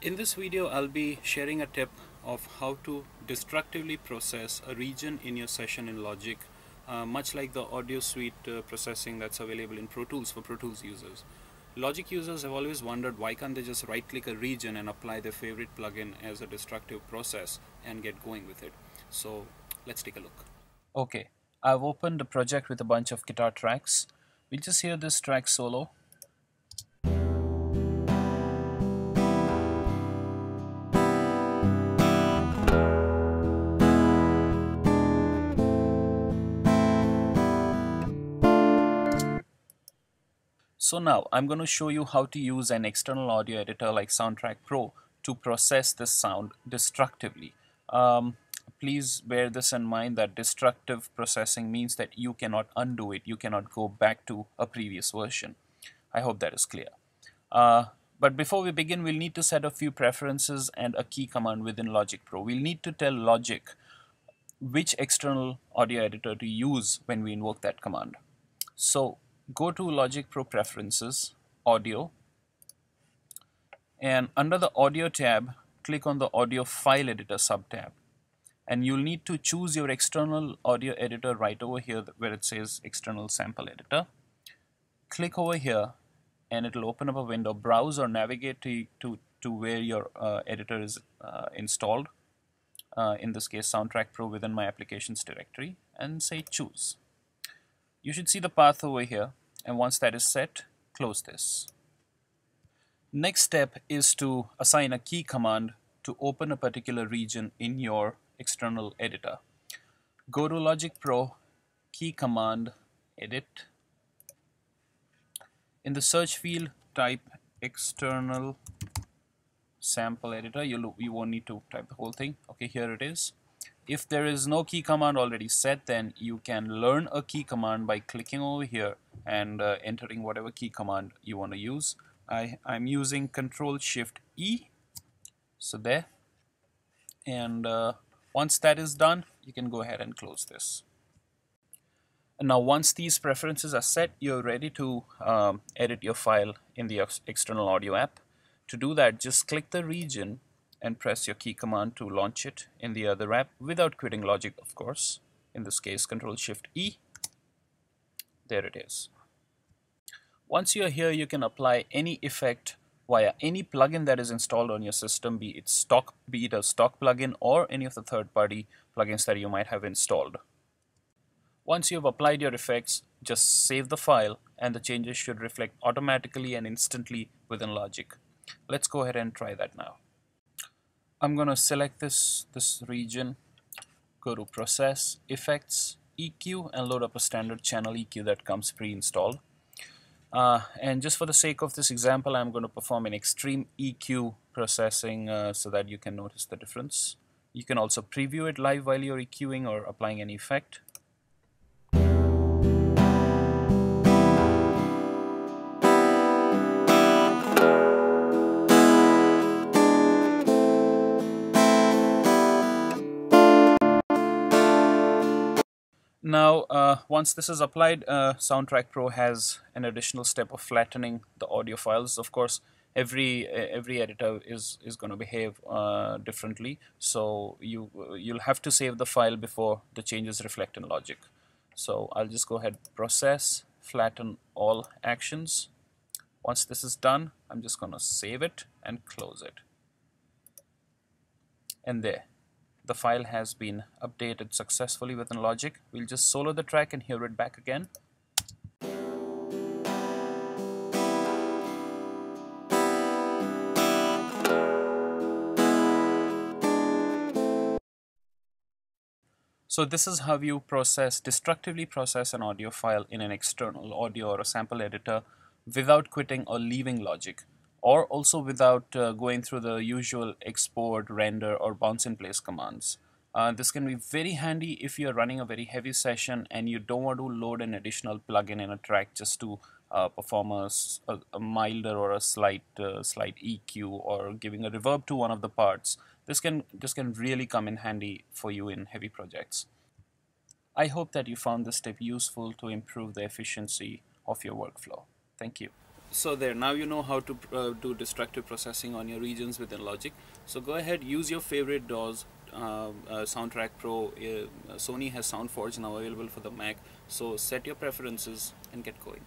In this video, I'll be sharing a tip of how to destructively process a region in your session in Logic, much like the audio suite processing that's available in Pro Tools for Pro Tools users. Logic users have always wondered why can't they just right-click a region and apply their favorite plugin as a destructive process and get going with it. So let's take a look. Okay, I've opened a project with a bunch of guitar tracks. We'll just hear this track solo. So now I'm going to show you how to use an external audio editor like Soundtrack Pro to process this sound destructively. Please bear this in mind that destructive processing means that you cannot undo it. You cannot go back to a previous version. I hope that is clear. But before we begin, we'll need to set a few preferences and a key command within Logic Pro. We'll need to tell Logic which external audio editor to use when we invoke that command. So go to Logic Pro Preferences, Audio, and under the Audio tab, click on the Audio File Editor sub-tab. And you'll need to choose your external audio editor right over here where it says External Sample Editor. Click over here and it'll open up a window. Browse or navigate to where your editor is installed. In this case, Soundtrack Pro within my applications directory, and say Choose. You should see the path over here, and once that is set, close this. Next step is to assign a key command to open a particular region in your external editor. Go to Logic Pro, key command, edit. In the search field, type external sample editor. You won't need to type the whole thing. Okay, here it is. If there is no key command already set, then you can learn a key command by clicking over here and entering whatever key command you want to use. I'm using Control-Shift-E, so there. And once that is done, you can go ahead and close this. And now once these preferences are set, you're ready to edit your file in the external audio app. To do that, just click the region and press your key command to launch it in the other app without quitting Logic, of course. In this case, Control-Shift-E. There it is. Once you're here, you can apply any effect via any plugin that is installed on your system, be it a stock plugin or any of the third-party plugins that you might have installed. Once you've applied your effects, just save the file and the changes should reflect automatically and instantly within Logic. Let's go ahead and try that now. I'm going to select this region, go to Process, Effects, EQ, and load up a standard channel EQ that comes pre-installed. And just for the sake of this example, I'm going to perform an extreme EQ processing so that you can notice the difference. You can also preview it live while you're EQing or applying any effect. Now, once this is applied, Soundtrack Pro has an additional step of flattening the audio files. Of course, every editor is going to behave differently, so you'll have to save the file before the changes reflect in Logic. So I'll just go ahead, process, flatten all actions. Once this is done, I'm just going to save it and close it. And there. The file has been updated successfully within Logic. We'll just solo the track and hear it back again. So this is how you destructively process an audio file in an external audio or a sample editor without quitting or leaving Logic, or also without going through the usual export, render, or bounce in place commands. This can be very handy if you're running a very heavy session and you don't want to load an additional plugin in a track just to perform a milder or a slight EQ or giving a reverb to one of the parts. This can really come in handy for you in heavy projects. I hope that you found this tip useful to improve the efficiency of your workflow. Thank you. So there, now you know how to do destructive processing on your regions within Logic. So go ahead, use your favorite DAWs. Soundtrack Pro, Sony has SoundForge now available for the Mac. So set your preferences and get going.